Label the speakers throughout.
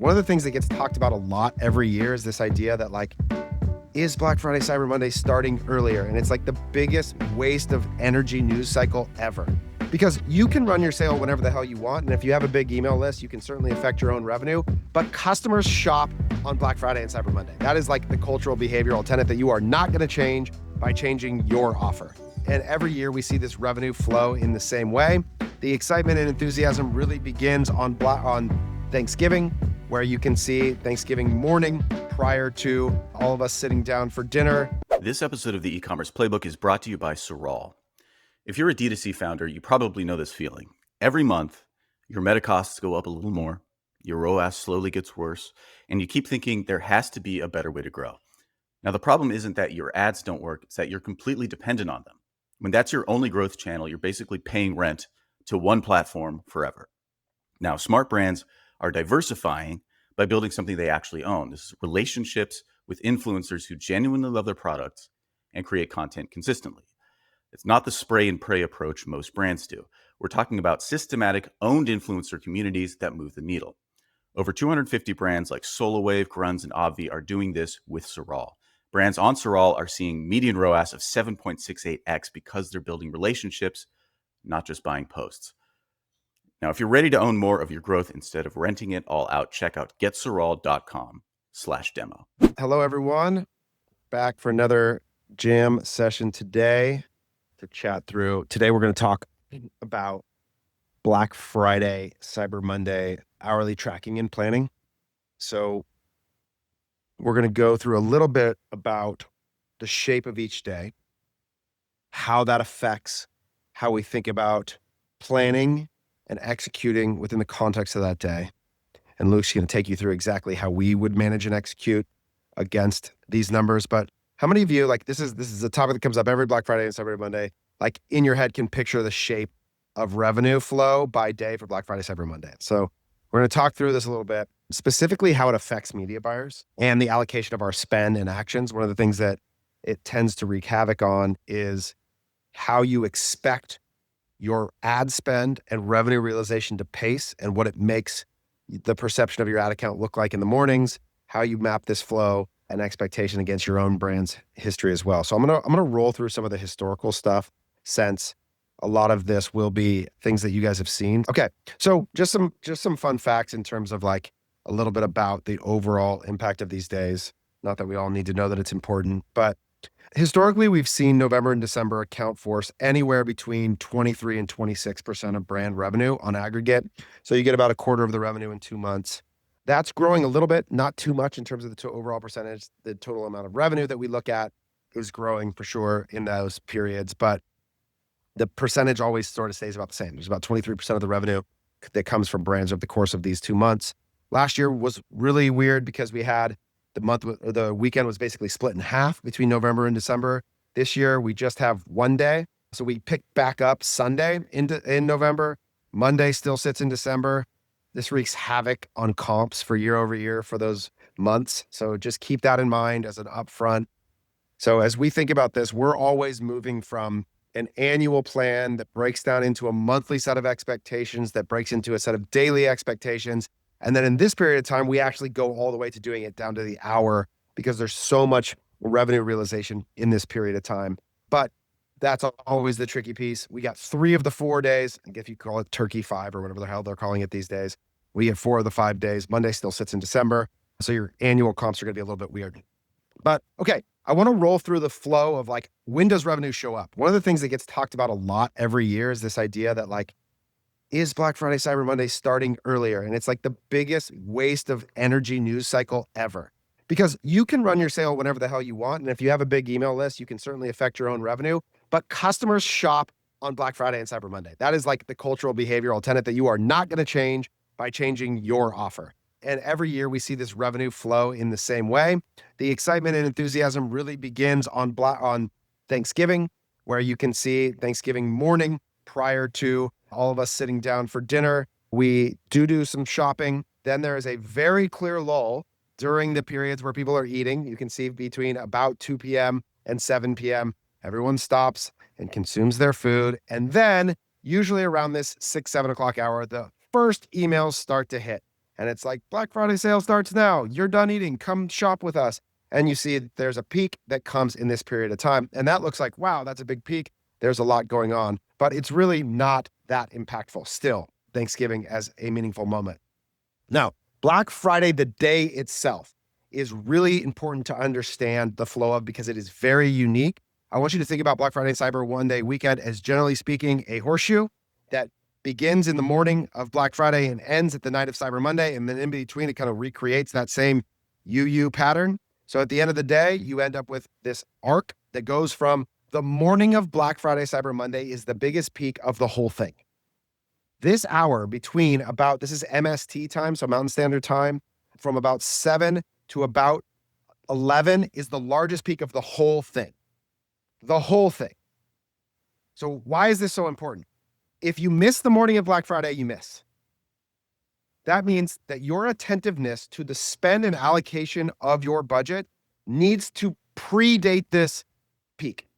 Speaker 1: One of the things that gets talked about a lot every year is this idea that is Black Friday, Cyber Monday starting earlier? And it's like the biggest waste of energy news cycle ever. Because you can run your sale whenever the hell you want. And if you have a big email list, you can certainly affect your own revenue. But customers shop on Black Friday and Cyber Monday. That is like the cultural behavioral tenet that you are not going to change by changing your offer. And every year we see this revenue flow in the same way. The excitement and enthusiasm really begins on Thanksgiving, where you can see Thanksgiving morning prior to all of us sitting down for dinner.
Speaker 2: This episode of the e-commerce playbook is brought to you by Sorall. If you're a D2C founder, you probably know this feeling. Every month, your meta costs go up a little more, your ROAS slowly gets worse, and you keep thinking there has to be a better way to grow. Now, the problem isn't that your ads don't work, it's that you're completely dependent on them. When that's your only growth channel, you're basically paying rent to one platform forever. Now, smart brands are diversifying by building something they actually own. This is relationships with influencers who genuinely love their products and create content consistently. It's not the spray and pray approach most brands do. We're talking about systematic, owned influencer communities that move the needle. Over 250 brands like SoloWave, Gruns, and Obvi are doing this with Sorall. Brands on Sorall are seeing median ROAS of 7.68x because they're building relationships, not just buying posts. Now, if you're ready to own more of your growth instead of renting it all out, check out getsorall.com/demo.
Speaker 1: Hello, everyone. Back for another jam session today to chat through. Today, we're going to talk about Black Friday, Cyber Monday, hourly tracking and planning. So we're going to go through a little bit about the shape of each day, how that affects how we think about planning and executing within the context of that day. And Luke's going to take you through exactly how we would manage and execute against these numbers. But how many of you, this is a topic that comes up every Black Friday and Cyber Monday, in your head can picture the shape of revenue flow by day for Black Friday, Cyber Monday? So we're going to talk through this a little bit, specifically how it affects media buyers and the allocation of our spend and actions. One of the things that it tends to wreak havoc on is how you expect your ad spend and revenue realization to pace and what it makes the perception of your ad account look like in the mornings, how you map this flow and expectation against your own brand's history as well. So I'm gonna roll through some of the historical stuff, since a lot of this will be things that you guys have seen. Okay, so just some fun facts in terms of a little bit about the overall impact of these days. Not that we all need to know that it's important, but historically, we've seen November and December account for anywhere between 23 and 26% of brand revenue on aggregate. So you get about a quarter of the revenue in 2 months. That's growing a little bit, not too much in terms of the overall percentage. The total amount of revenue that we look at is growing for sure in those periods, but the percentage always sort of stays about the same. There's about 23% of the revenue that comes from brands over the course of these 2 months. Last year was really weird because we had the weekend was basically split in half between November and December. This year, we just have one day. So we picked back up Sunday in November. Monday still sits in December. This wreaks havoc on comps for year over year for those months. So just keep that in mind as an upfront. So as we think about this, we're always moving from an annual plan that breaks down into a monthly set of expectations that breaks into a set of daily expectations. And then in this period of time, we actually go all the way to doing it down to the hour because there's so much revenue realization in this period of time. But that's always the tricky piece. We got 3 of the 4 days, if you call it Turkey 5 or whatever the hell they're calling it these days. We get 4 of the 5 days. Monday still sits in December. So your annual comps are going to be a little bit weird. But okay, I want to roll through the flow of when does revenue show up? One of the things that gets talked about a lot every year is this idea that is Black Friday, Cyber Monday starting earlier? And it's the biggest waste of energy news cycle ever. Because you can run your sale whenever the hell you want. And if you have a big email list, you can certainly affect your own revenue. But customers shop on Black Friday and Cyber Monday. That is the cultural behavioral tenet that you are not going to change by changing your offer. And every year we see this revenue flow in the same way. The excitement and enthusiasm really begins on Thanksgiving, where you can see Thanksgiving morning prior to all of us sitting down for dinner. We do some shopping. Then there is a very clear lull during the periods where people are eating. You can see between about 2 p.m. and 7 p.m., everyone stops and consumes their food. And then usually around this 6, 7 o'clock hour, the first emails start to hit. and it's like, Black Friday sale starts now. You're done eating. Come shop with us. And you see there's a peak that comes in this period of time. And that looks like, wow, that's a big peak. There's a lot going on, but it's really not that impactful still, Thanksgiving as a meaningful moment. Now, Black Friday, the day itself, is really important to understand the flow of because it is very unique. I want you to think about Black Friday and Cyber One Day weekend as, generally speaking, a horseshoe that begins in the morning of Black Friday and ends at the night of Cyber Monday. And then in between, it kind of recreates that same UU pattern. So at the end of the day, you end up with this arc that goes from the morning of Black Friday, Cyber Monday is the biggest peak of the whole thing. This hour between about, this is MST time, so Mountain Standard Time, from about 7 to about 11 is the largest peak of the whole thing. The whole thing. So why is this so important? If you miss the morning of Black Friday, you miss. That means that your attentiveness to the spend and allocation of your budget needs to predate this peak.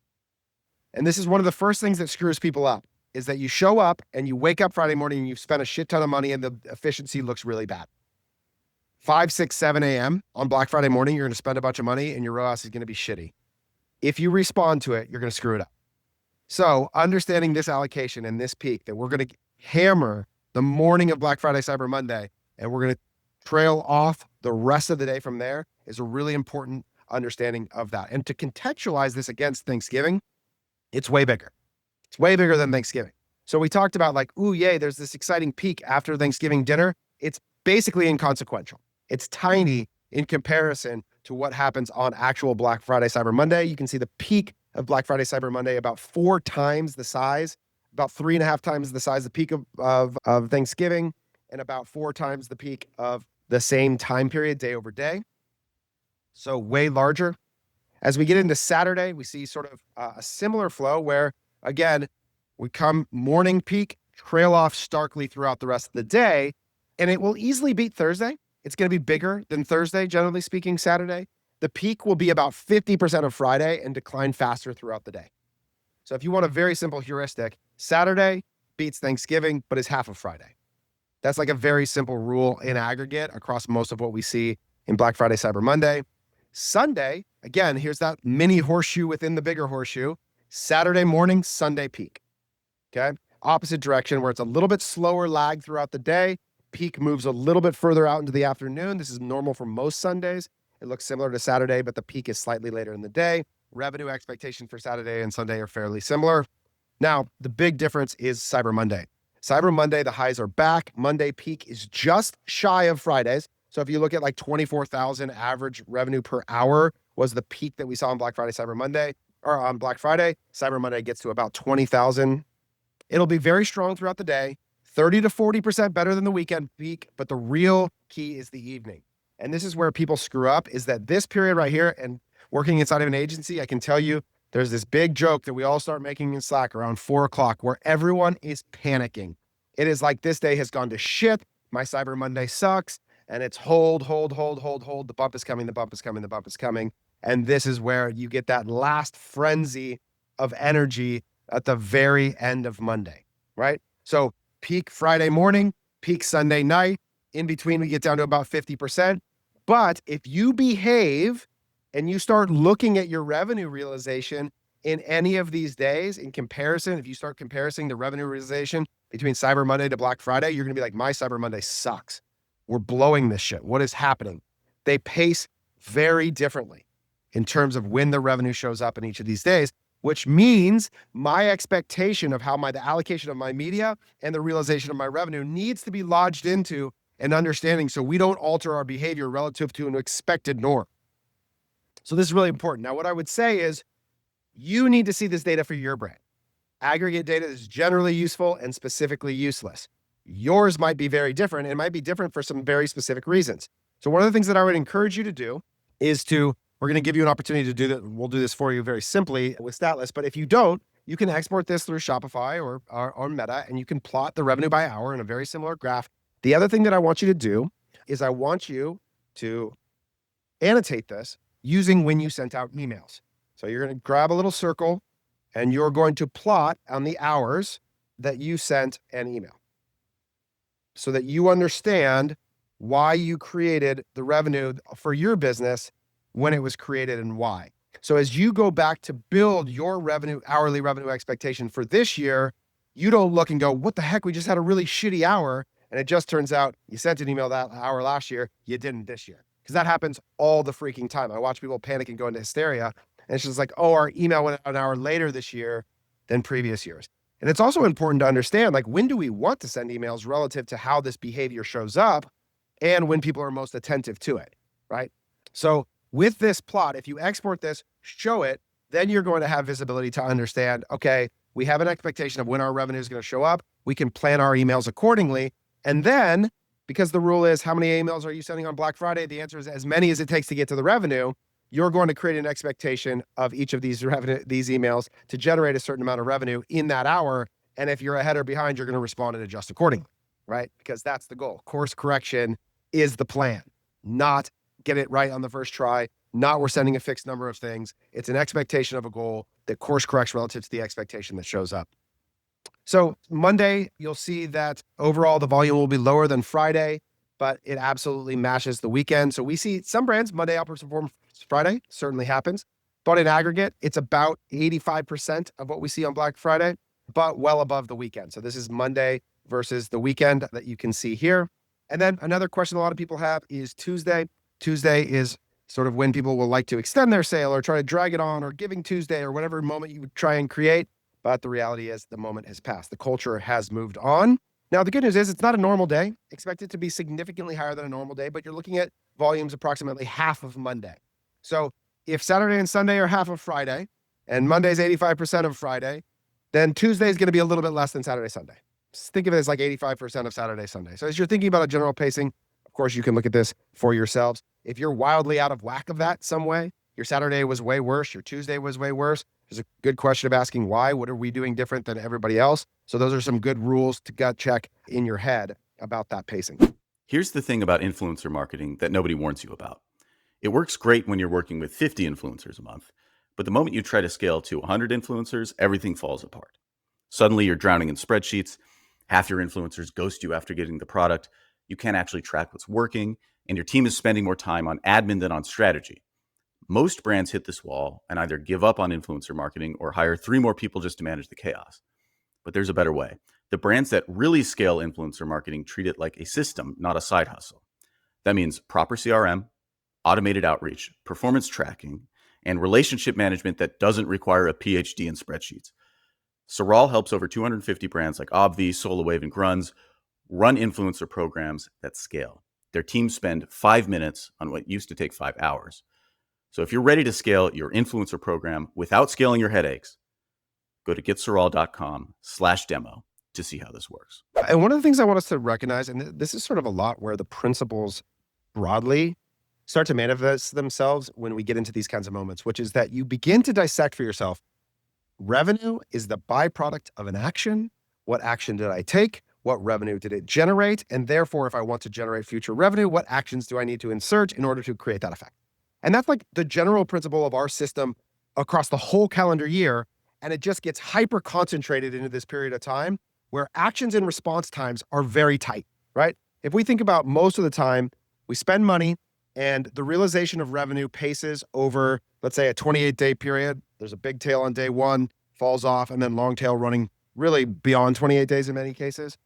Speaker 1: And this is one of the first things that screws people up, is that you show up and you wake up Friday morning and you've spent a shit ton of money and the efficiency looks really bad. 5, 6, 7 a.m. on Black Friday morning, you're going to spend a bunch of money and your ROAS is going to be shitty. If you respond to it, you're going to screw it up. So understanding this allocation and this peak that we're going to hammer the morning of Black Friday, Cyber Monday, and we're going to trail off the rest of the day from there is a really important understanding of that. And to contextualize this against Thanksgiving, it's way bigger. It's way bigger than Thanksgiving. So we talked about like, ooh, yay, there's this exciting peak after Thanksgiving dinner. It's basically inconsequential. It's tiny in comparison to what happens on actual Black Friday, Cyber Monday. You can see the peak of Black Friday, Cyber Monday about 4 times the size, about 3.5 times the size, the peak of Thanksgiving, and about 4 times the peak of the same time period, day over day. So way larger. As we get into Saturday, we see sort of a similar flow where, again, we come morning peak, trail off starkly throughout the rest of the day, and it will easily beat Thursday. It's going to be bigger than Thursday, generally speaking, Saturday. The peak will be about 50% of Friday and decline faster throughout the day. So if you want a very simple heuristic, Saturday beats Thanksgiving, but is half of Friday. That's like a very simple rule in aggregate across most of what we see in Black Friday, Cyber Monday. Sunday, again, here's that mini horseshoe within the bigger horseshoe. Saturday morning, Sunday peak. Okay? Opposite direction where it's a little bit slower lag throughout the day. Peak moves a little bit further out into the afternoon. This is normal for most Sundays. It looks similar to Saturday, but the peak is slightly later in the day. Revenue expectations for Saturday and Sunday are fairly similar. Now, the big difference is Cyber Monday. Cyber Monday, the highs are back. Monday peak is just shy of Fridays. So if you look at like 24,000 average revenue per hour was the peak that we saw on Black Friday, Cyber Monday, or on Black Friday, Cyber Monday gets to about 20,000. It'll be very strong throughout the day, 30 to 40% better than the weekend peak, but the real key is the evening. And this is where people screw up, is that this period right here, and working inside of an agency, I can tell you there's this big joke that we all start making in Slack around 4 o'clock where everyone is panicking. It is like, this day has gone to shit. My Cyber Monday sucks. And it's hold. The bump is coming, the bump is coming, the bump is coming. And this is where you get that last frenzy of energy at the very end of Monday, right? So peak Friday morning, peak Sunday night. In between, we get down to about 50%. But if you behave and you start looking at your revenue realization in any of these days in comparison, if you start comparing the revenue realization between Cyber Monday to Black Friday, you're going to be like, my Cyber Monday sucks. We're blowing this shit. What is happening? They pace very differently in terms of when the revenue shows up in each of these days, which means my expectation of how the allocation of my media and the realization of my revenue needs to be lodged into an understanding so we don't alter our behavior relative to an expected norm. So this is really important. Now, what I would say is you need to see this data for your brand. Aggregate data is generally useful and specifically useless. Yours might be very different. It might be different for some very specific reasons. So one of the things that I would encourage you to do is we're going to give you an opportunity to do that. We'll do this for you very simply with StatList. But if you don't, you can export this through Shopify or Meta, and you can plot the revenue by hour in a very similar graph. The other thing that I want you to do is I want you to annotate this using when you sent out emails. So you're going to grab a little circle and you're going to plot on the hours that you sent an email so that you understand why you created the revenue for your business when it was created and why. So as you go back to build your revenue, hourly revenue expectation for this year, you don't look and go, what the heck? We just had a really shitty hour. And it just turns out you sent an email that hour last year, you didn't this year. Because that happens all the freaking time. I watch people panic and go into hysteria. And it's just like, oh, our email went out an hour later this year than previous years. And it's also important to understand, like, when do we want to send emails relative to how this behavior shows up and when people are most attentive to it, right? So with this plot, if you export this, show it, then you're going to have visibility to understand, okay, we have an expectation of when our revenue is going to show up. We can plan our emails accordingly. And then, because the rule is, how many emails are you sending on Black Friday? The answer is as many as it takes to get to the revenue. You're going to create an expectation of each of these emails to generate a certain amount of revenue in that hour. And if you're ahead or behind, you're going to respond and adjust accordingly, right? Because that's the goal. Course correction is the plan, not get it right on the first try, not we're sending a fixed number of things. It's an expectation of a goal that course corrects relative to the expectation that shows up. So Monday, you'll see that overall the volume will be lower than Friday, but it absolutely matches the weekend. So we see some brands, Monday outperform Friday, certainly happens. But in aggregate, it's about 85% of what we see on Black Friday, but well above the weekend. So this is Monday versus the weekend that you can see here. And then another question a lot of people have is Tuesday. Tuesday is sort of when people will like to extend their sale or try to drag it on, or Giving Tuesday, or whatever moment you would try and create. But the reality is the moment has passed. The culture has moved on. Now, the good news is it's not a normal day. Expect it to be significantly higher than a normal day, but you're looking at volumes approximately half of Monday. So if Saturday and Sunday are half of Friday, and Monday's 85% of Friday, then Tuesday is going to be a little bit less than Saturday, Sunday. Just think of it as like 85% of Saturday, Sunday. So as you're thinking about a general pacing, of course, you can look at this for yourselves. If you're wildly out of whack of that some way, your Saturday was way worse, your Tuesday was way worse, there's a good question of asking why. What are we doing different than everybody else? So those are some good rules to gut check in your head about that pacing.
Speaker 2: Here's the thing about influencer marketing that nobody warns you about. It works great when you're working with 50 influencers a month, but the moment you try to scale to 100 influencers, everything falls apart. Suddenly you're drowning in spreadsheets, half your influencers ghost you after getting the product, you can't actually track what's working, and your team is spending more time on admin than on strategy. Most brands hit this wall and either give up on influencer marketing or hire 3 more people just to manage the chaos. But there's a better way. The brands that really scale influencer marketing treat it like a system, not a side hustle. That means proper CRM, automated outreach, performance tracking, and relationship management that doesn't require a PhD in spreadsheets. Soral helps over 250 brands like Obvi, SolarWave, and Grunz run influencer programs that scale. Their teams spend 5 minutes on what used to take 5 hours. So if you're ready to scale your influencer program without scaling your headaches, go to getsoral.com/demo to see how this works.
Speaker 1: And one of the things I want us to recognize, and this is sort of a lot where the principles broadly start to manifest themselves when we get into these kinds of moments, which is that you begin to dissect for yourself. Revenue is the byproduct of an action. What action did I take? What revenue did it generate? And therefore, if I want to generate future revenue, what actions do I need to insert in order to create that effect? And that's like the general principle of our system across the whole calendar year. And it just gets hyper concentrated into this period of time where actions and response times are very tight, right? If we think about most of the time, we spend money and the realization of revenue paces over, let's say, a 28-day period. There's a big tail on day 1, falls off, and then long tail running really beyond 28 days in many cases.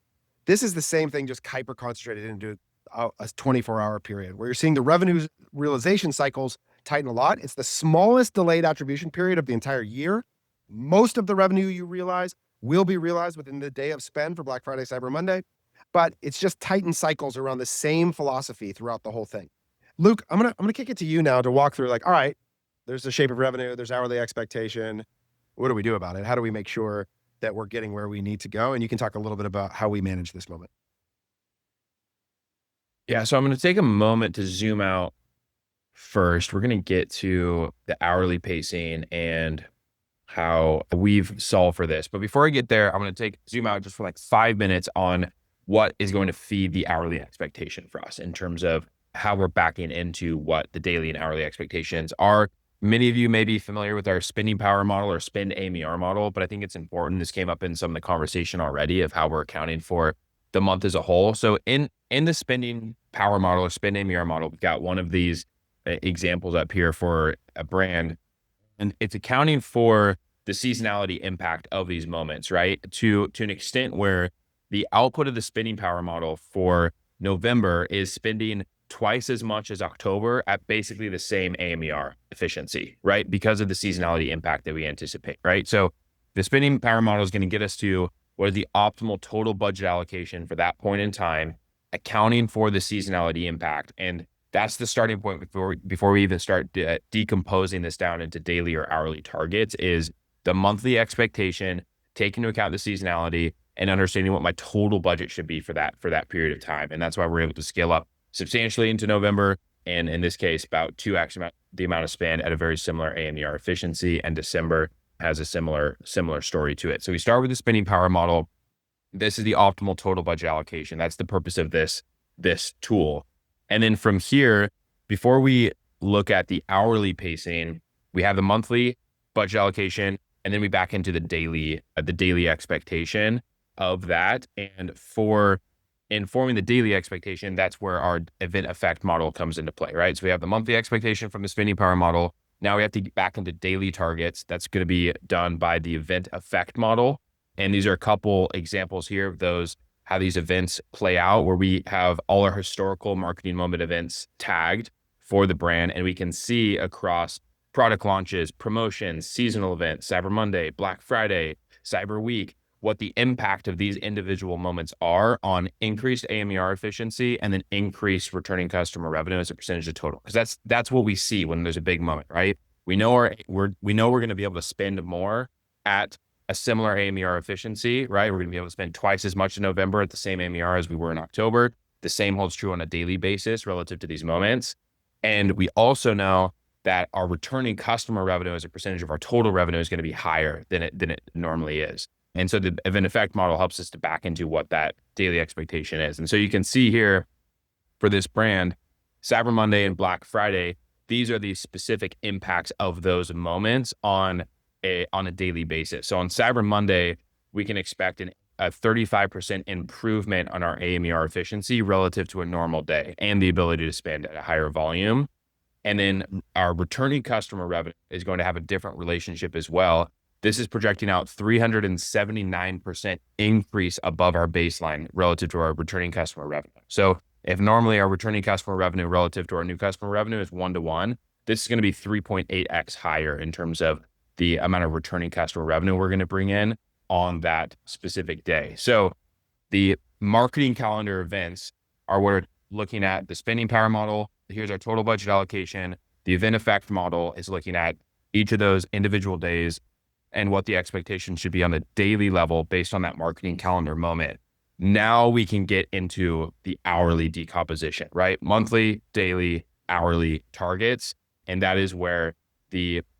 Speaker 1: This is the same thing, just hyper concentrated into a 24-hour period where you're seeing the revenue realization cycles tighten a lot. It's the smallest delayed attribution period of the entire year. Most of the revenue you realize will be realized within the day of spend for Black Friday, Cyber Monday, but it's just tightened cycles around the same philosophy throughout the whole thing. Luke, I'm gonna kick it to you now to walk through, like, all right, there's the shape of revenue, there's hourly expectation. What do we do about it? How do we make sure that we're getting where we need to go? And you can talk a little bit about how we manage this moment.
Speaker 3: Yeah, so I'm going to take a moment to zoom out first. We're going to get to the hourly pacing and how we've solved for this. But before I get there, I'm going to zoom out just for like 5 minutes on what is going to feed the hourly expectation for us in terms of how we're backing into what the daily and hourly expectations are. Many of you may be familiar with our spending power model or spend AMR model, but I think it's important. This came up in some of the conversation already of how we're accounting for the month as a whole. So in the spending power model or spend AMR model, we've got one of these examples up here for a brand, and it's accounting for the seasonality impact of these moments, right? To an extent where the output of the spending power model for November is spending twice as much as October at basically the same AMER efficiency, right? Because of the seasonality impact that we anticipate, right? So the spending power model is going to get us to what is the optimal total budget allocation for that point in time, accounting for the seasonality impact. And that's the starting point before we even start decomposing this down into daily or hourly targets, is the monthly expectation, taking into account the seasonality and understanding what my total budget should be for that period of time. And that's why we're able to scale up substantially into November. And in this case, about 2x the amount of spend at a very similar AMER efficiency. And December has a similar story to it. So we start with the spending power model. This is the optimal total budget allocation. That's the purpose of this tool. And then from here, before we look at the hourly pacing, we have the monthly budget allocation, and then we back into the daily expectation of that. And for informing the daily expectation, that's where our event effect model comes into play, right? So we have the monthly expectation from the spending power model. Now we have to get back into daily targets. That's going to be done by the event effect model. And these are a couple examples here of those, how these events play out, where we have all our historical marketing moment events tagged for the brand. And we can see across product launches, promotions, seasonal events, Cyber Monday, Black Friday, Cyber Week, what the impact of these individual moments are on increased AMER efficiency and then increased returning customer revenue as a percentage of total. Because that's what we see when there's a big moment, right? We know we're going to be able to spend more at a similar AMER efficiency, right? We're going to be able to spend twice as much in November at the same AMER as we were in October. The same holds true on a daily basis relative to these moments. And we also know that our returning customer revenue as a percentage of our total revenue is going to be higher than it normally is. And so the event effect model helps us to back into what that daily expectation is. And so you can see here for this brand, Cyber Monday and Black Friday, these are the specific impacts of those moments on a daily basis. So on Cyber Monday, we can expect a 35% improvement on our AMER efficiency relative to a normal day and the ability to spend at a higher volume. And then our returning customer revenue is going to have a different relationship as well. This is projecting out 379% increase above our baseline relative to our returning customer revenue. So if normally our returning customer revenue relative to our new customer revenue is 1-to-1, this is going to be 3.8x higher in terms of the amount of returning customer revenue we're going to bring in on that specific day. So the marketing calendar events are where we're looking at the spending power model. Here's our total budget allocation. The event effect model is looking at each of those individual days and what the expectation should be on the daily level based on that marketing calendar moment. Now we can get into the hourly decomposition, right? Monthly, daily, hourly targets. And that is where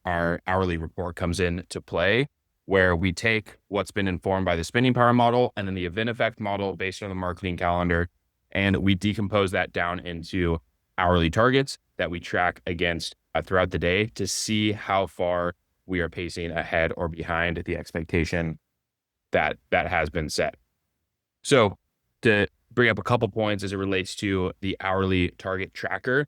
Speaker 3: our hourly report comes into play, where we take what's been informed by the spending power model and then the event effect model based on the marketing calendar, and we decompose that down into hourly targets that we track against throughout the day to see how far we are pacing ahead or behind the expectation that has been set. So to bring up a couple points as it relates to the hourly target tracker,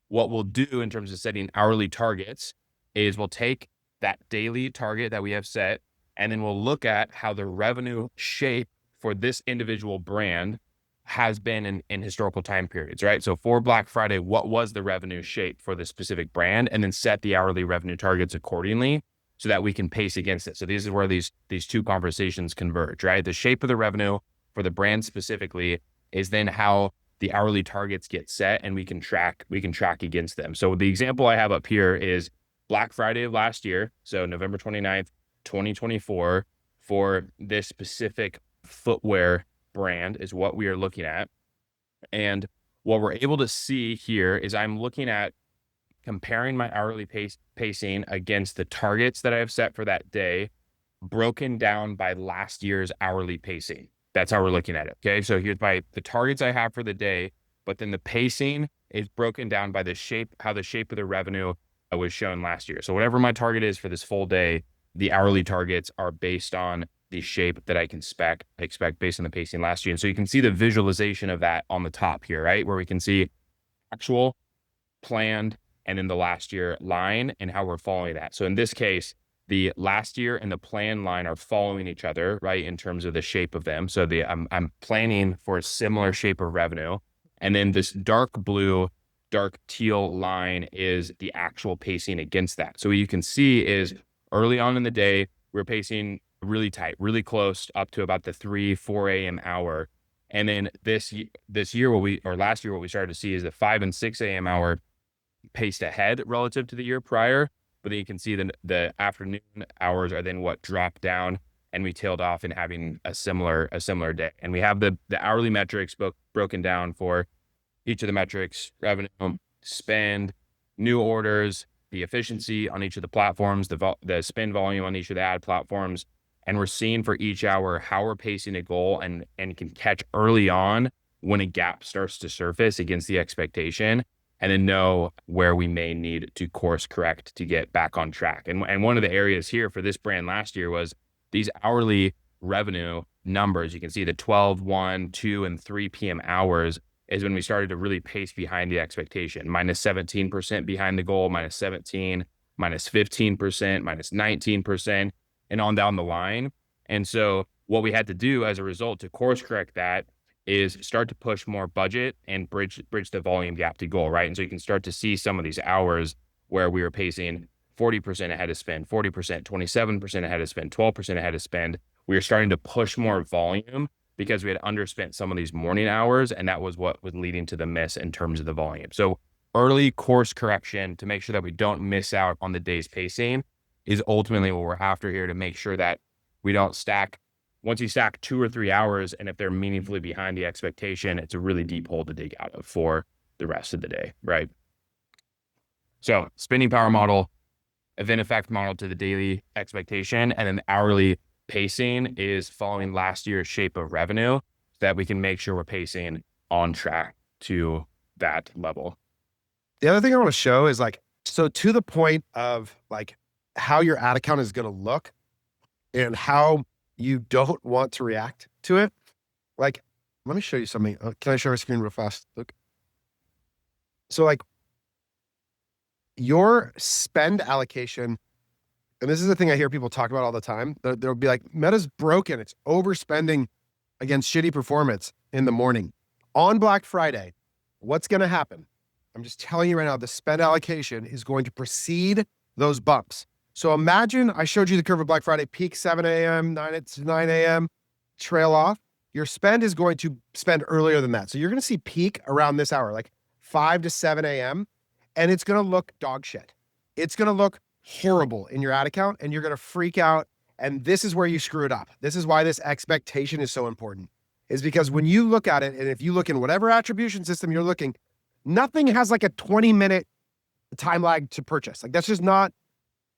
Speaker 3: what we'll do in terms of setting hourly targets is we'll take that daily target that we have set, and then we'll look at how the revenue shape for this individual brand has been in historical time periods, right? So for Black Friday, what was the revenue shape for the specific brand, and then set the hourly revenue targets accordingly so that we can pace against it. So this is where these two conversations converge, right? The shape of the revenue for the brand specifically is then how the hourly targets get set, and we can track against them. So the example I have up here is Black Friday of last year. So November 29th, 2024, for this specific footwear brand is what we are looking at. And what we're able to see here is I'm looking at comparing my hourly pacing against the targets that I have set for that day, broken down by last year's hourly pacing. That's how we're looking at it. Okay. So here's the targets I have for the day, but then the pacing is broken down by how the shape of the revenue was shown last year. So whatever my target is for this full day, the hourly targets are based on the shape that I can expect based on the pacing last year. And so you can see the visualization of that on the top here, right? Where we can see actual, planned, and then the last year line and how we're following that. So in this case, the last year and the plan line are following each other, right? In terms of the shape of them. So I'm planning for a similar shape of revenue. And then this dark blue, dark teal line is the actual pacing against that. So what you can see is early on in the day, we're pacing really tight, really close up to about the 4 a.m. hour. And then last year, what we started to see is the 5 and 6 a.m. hour paced ahead relative to the year prior. But then you can see the afternoon hours are then what dropped down, and we tailed off in having a similar day. And we have the hourly metrics broken down for each of the metrics: revenue, spend, new orders, the efficiency on each of the platforms, the spend volume on each of the ad platforms. And we're seeing for each hour how we're pacing a goal and can catch early on when a gap starts to surface against the expectation, and then know where we may need to course correct to get back on track. And one of the areas here for this brand last year was these hourly revenue numbers. You can see the 12, 1, 2, and 3 p.m. hours is when we started to really pace behind the expectation. Minus 17% behind the goal, minus 17, minus 15%, minus 19%, and on down the line. And so what we had to do as a result to course correct that is start to push more budget and bridge the volume gap to goal, right? And so you can start to see some of these hours where we were pacing 40% ahead of spend, 40%, 27% ahead of spend, 12% ahead of spend. We were starting to push more volume because we had underspent some of these morning hours, and that was what was leading to the miss in terms of the volume. So early course correction to make sure that we don't miss out on the day's pacing is ultimately what we're after here, to make sure that we don't stack. Once you stack 2 or 3 hours, and if they're meaningfully behind the expectation, it's a really deep hole to dig out of for the rest of the day, right? So spending power model, event effect model to the daily expectation, and then the hourly pacing is following last year's shape of revenue, so that we can make sure we're pacing on track to that level.
Speaker 1: The other thing I want to show is so to the point of how your ad account is going to look and how you don't want to react to it. Let me show you something. Can I share my screen real fast? Look. So your spend allocation, and this is the thing I hear people talk about all the time. They'll be like, Meta's broken. It's overspending against shitty performance in the morning. On Black Friday, what's going to happen? I'm just telling you right now, the spend allocation is going to precede those bumps. So imagine I showed you the curve of Black Friday, peak 7 a.m., 9 a.m., trail off. Your spend is going to spend earlier than that. So you're going to see peak around this hour, 5 to 7 a.m., and it's going to look dog shit. It's going to look horrible in your ad account, and you're going to freak out. And this is where you screw it up. This is why this expectation is so important, is because when you look at it, and if you look in whatever attribution system you're looking, nothing has a 20-minute time lag to purchase. That's just not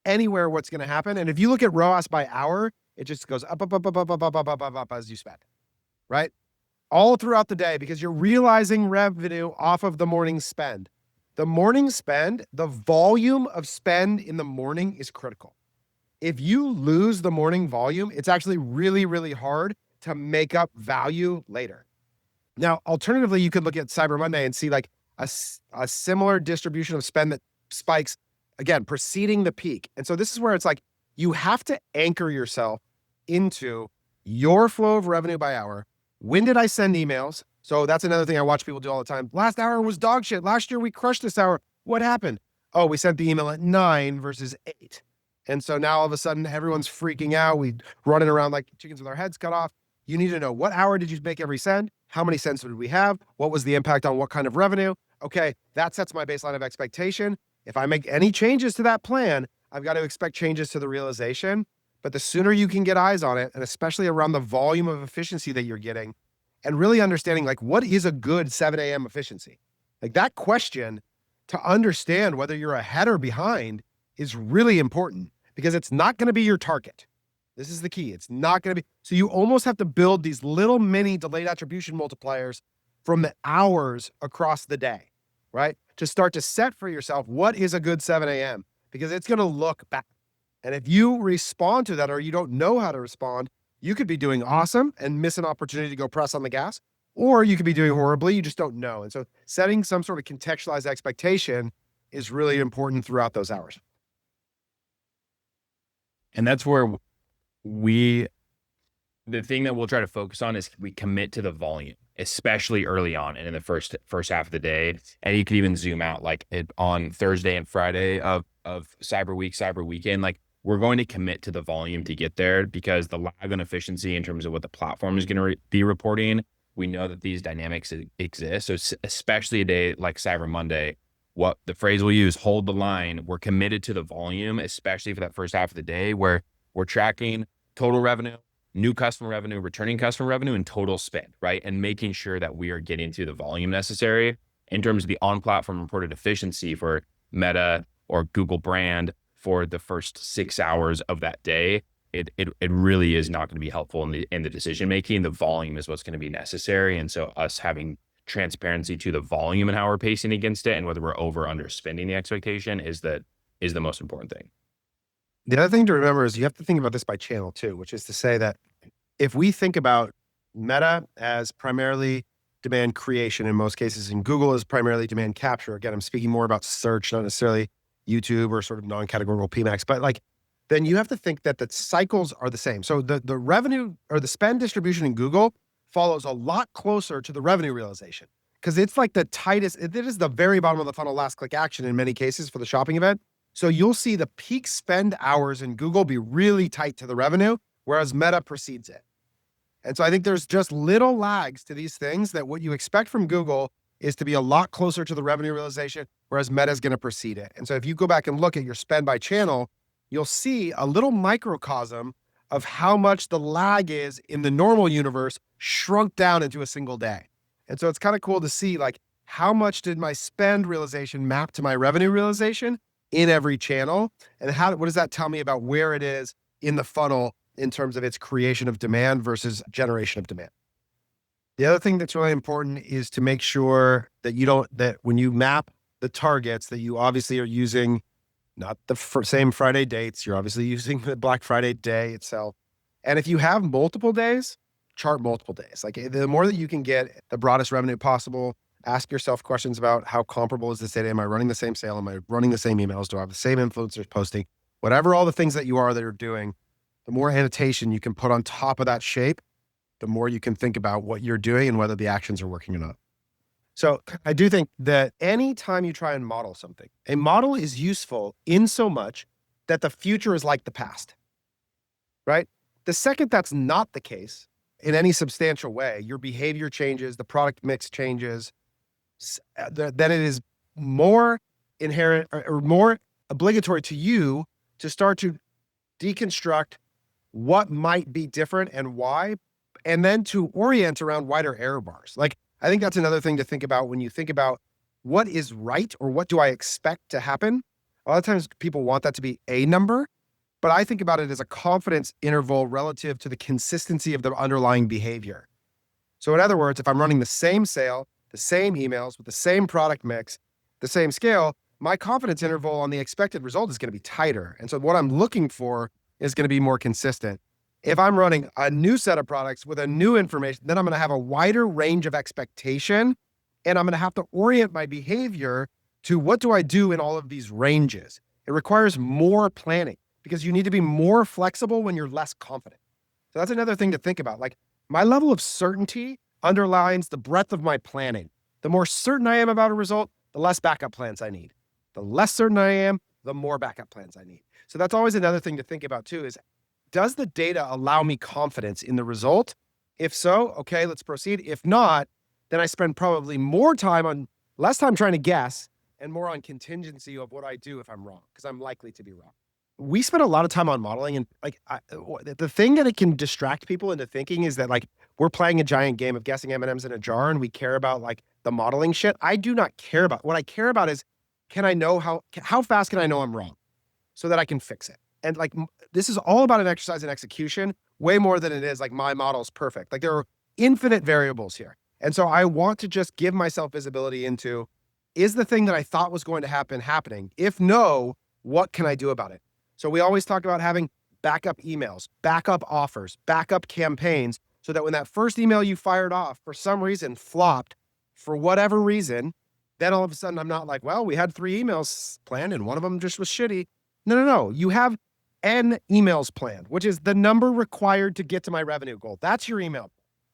Speaker 1: anywhere what's going to happen. And if you look at ROAS by hour, it just goes up as you spend, right? All throughout the day, because you're realizing revenue off of the morning spend. The morning spend, the volume of spend in the morning is critical. If you lose the morning volume, it's actually really, really hard to make up value later. Now, alternatively, you could look at Cyber Monday and see a similar distribution of spend that spikes, again, preceding the peak. And so this is where it's you have to anchor yourself into your flow of revenue by hour. When did I send emails? So that's another thing I watch people do all the time. Last hour was dog shit. Last year we crushed this hour. What happened? Oh, we sent the email at 9 versus 8. And so now all of a sudden everyone's freaking out. We running around like chickens with our heads cut off. You need to know, what hour did you make every send? How many cents did we have? What was the impact on what kind of revenue? Okay, that sets my baseline of expectation. If I make any changes to that plan, I've got to expect changes to the realization. But the sooner you can get eyes on it, and especially around the volume of efficiency that you're getting, and really understanding what is a good 7 a.m. efficiency? That question to understand whether you're ahead or behind is really important, because it's not going to be your target. This is the key. It's not going to be. So you almost have to build these little mini delayed attribution multipliers from the hours across the day, right? To start to set for yourself what is a good 7 a.m., because it's going to look back. And if you respond to that, or you don't know how to respond, You could be doing awesome and miss an opportunity to go press on the gas, or you could be doing horribly. You just don't know. And so setting some sort of contextualized expectation is really important throughout those hours.
Speaker 3: And that's where the thing that we'll try to focus on is we commit to the volume, especially early on and in the first half of the day. And you could even zoom out like on Thursday and Friday of Cyber Week, Cyber Weekend. Like, we're going to commit to the volume to get there, because the lag on efficiency in terms of what the platform is going to be reporting, we know that these dynamics exist. So especially a day like Cyber Monday, what the phrase we'll use, hold the line. We're committed to the volume, especially for that first half of the day, where we're tracking total revenue, new customer revenue, returning customer revenue, and total spend, right? And making sure that we are getting to the volume necessary in terms of the on-platform reported efficiency for Meta or Google brand for the first 6 hours of that day. It really is not going to be helpful in the decision making. The volume is what's going to be necessary. And so us having transparency to the volume and how we're pacing against it, and whether we're over or under spending the expectation is the most important thing.
Speaker 1: The other thing to remember is you have to think about this by channel too, which is to say that if we think about Meta as primarily demand creation in most cases, and Google is primarily demand capture. Again, I'm speaking more about search, not necessarily YouTube or sort of non-categorical PMAX, but like, then you have to think that the cycles are the same. So the revenue or the spend distribution in Google follows a lot closer to the revenue realization, because it's like the tightest, it is the very bottom of the funnel last click action in many cases for the shopping event. So you'll see the peak spend hours in Google be really tight to the revenue, whereas Meta precedes it. And so I think there's just little lags to these things, that what you expect from Google is to be a lot closer to the revenue realization, whereas Meta is going to precede it. And so if you go back and look at your spend by channel, you'll see a little microcosm of how much the lag is in the normal universe shrunk down into a single day. And so it's kind of cool to see, like, how much did my spend realization map to my revenue realization in every channel? And what does that tell me about where it is in the funnel in terms of its creation of demand versus generation of demand? The other thing that's really important is to make sure that that when you map the targets, that you obviously are using not the same Friday dates. You're obviously using the Black Friday day itself. And if you have multiple days, chart multiple days. Like, the more that you can get the broadest revenue possible, ask yourself questions about how comparable is this data? Am I running the same sale? Am I running the same emails? Do I have the same influencers posting? Whatever all the things that you're doing, the more annotation you can put on top of that shape, the more you can think about what you're doing and whether the actions are working or not. So I do think that anytime you try and model something, a model is useful in so much that the future is like the past, right? The second that's not the case in any substantial way, your behavior changes, the product mix changes, then it is more inherent or more obligatory to you to start to deconstruct what might be different and why, and then to orient around wider error bars. Like, I think that's another thing to think about when you think about what is right or what do I expect to happen. A lot of times people want that to be a number, but I think about it as a confidence interval relative to the consistency of the underlying behavior. So in other words, if I'm running the same sale, the same emails with the same product mix, the same scale, my confidence interval on the expected result is going to be tighter. And so what I'm looking for is going to be more consistent. If I'm running a new set of products with a new information, then I'm going to have a wider range of expectation, and I'm going to have to orient my behavior to what do I do in all of these ranges. It requires more planning because you need to be more flexible when you're less confident. So that's another thing to think about. Like, my level of certainty underlines the breadth of my planning. The more certain I am about a result, the less backup plans I need. The less certain I am, the more backup plans I need. So that's always another thing to think about too, is does the data allow me confidence in the result? If so, okay, let's proceed. If not, then I spend probably less time trying to guess and more on contingency of what I do if I'm wrong, because I'm likely to be wrong. We spend a lot of time on modeling, and like the thing that it can distract people into thinking is that, like, we're playing a giant game of guessing M&Ms in a jar and we care about like the modeling shit. I do not care about. What I care about is, can I know how fast can I know I'm wrong so that I can fix it? And like, this is all about an exercise in execution way more than it is like my model's perfect. Like, there are infinite variables here. And so I want to just give myself visibility into, is the thing that I thought was going to happen happening? If no, what can I do about it? So we always talk about having backup emails, backup offers, backup campaigns, so that when that first email you fired off for some reason flopped for whatever reason, then all of a sudden I'm not like, well, we had 3 emails planned and one of them just was shitty. No. You have N emails planned, which is the number required to get to my revenue goal. That's your email.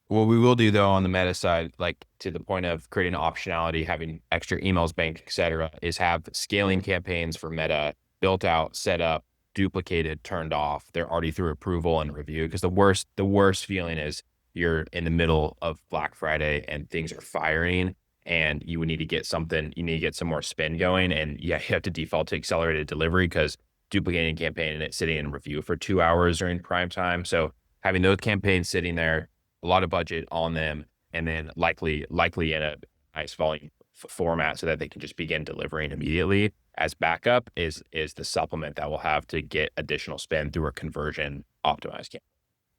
Speaker 3: What we will do though on the Meta side, like to the point of creating optionality, having extra emails banked, et cetera, is have scaling campaigns for Meta built out, set up, duplicated, turned off. They're already through approval and review. Because the worst feeling is you're in the middle of Black Friday and things are firing and you would need to get something, you need to get some more spin going. And yeah, you have to default to accelerated delivery because duplicating a campaign and it's sitting in review for 2 hours during prime time. So having those campaigns sitting there, a lot of budget on them, and then likely in a nice volume format so that they can just begin delivering immediately as backup is the supplement that we'll have to get additional spend through a conversion optimized campaign.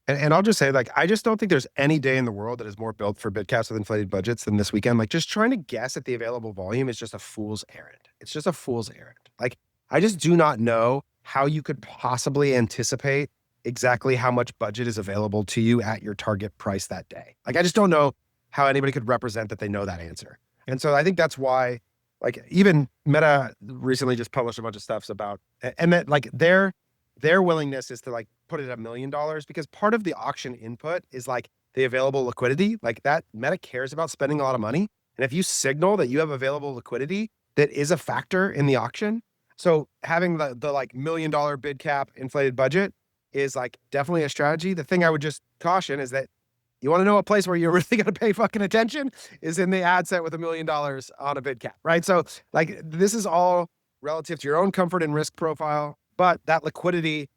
Speaker 1: And I'll just say, like, I just don't think there's any day in the world that is more built for bid caps with inflated budgets than this weekend. Like, just trying to guess at the available volume is just a fool's errand. It's just a fool's errand. Like, I just do not know how you could possibly anticipate exactly how much budget is available to you at your target price that day. Like, I just don't know how anybody could represent that they know that answer. And so I think that's why, like, even Meta recently just published a bunch of stuff about, and that, like, their willingness is to, like, put it at $1 million because part of the auction input is like the available liquidity. Like, that Meta cares about spending a lot of money. And if you signal that you have available liquidity, that is a factor in the auction. So having the like $1 million bid cap inflated budget is like definitely a strategy. The thing I would just caution is that you want to know a place where you're really going to pay fucking attention is in the ad set with $1 million on a bid cap, right? So like, this is all relative to your own comfort and risk profile, but that liquidity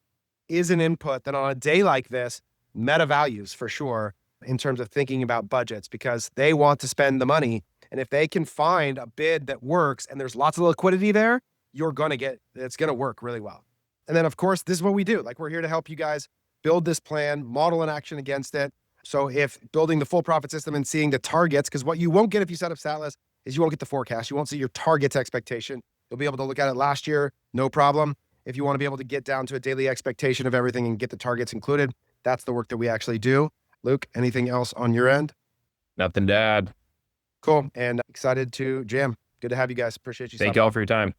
Speaker 1: is an input that on a day like this, Meta values for sure in terms of thinking about budgets because they want to spend the money. And if they can find a bid that works and there's lots of liquidity there, it's going to work really well. And then of course, this is what we do. Like, we're here to help you guys build this plan, model an action against it. So if building the full profit system and seeing the targets, because what you won't get if you set up Statless is you won't get the forecast. You won't see your targets expectation. You'll be able to look at it last year, no problem. If you want to be able to get down to a daily expectation of everything and get the targets included, that's the work that we actually do. Luke, anything else on your end?
Speaker 3: Nothing to add.
Speaker 1: Cool. And excited to jam. Good to have you guys. Appreciate you.
Speaker 3: Thank you all for your time.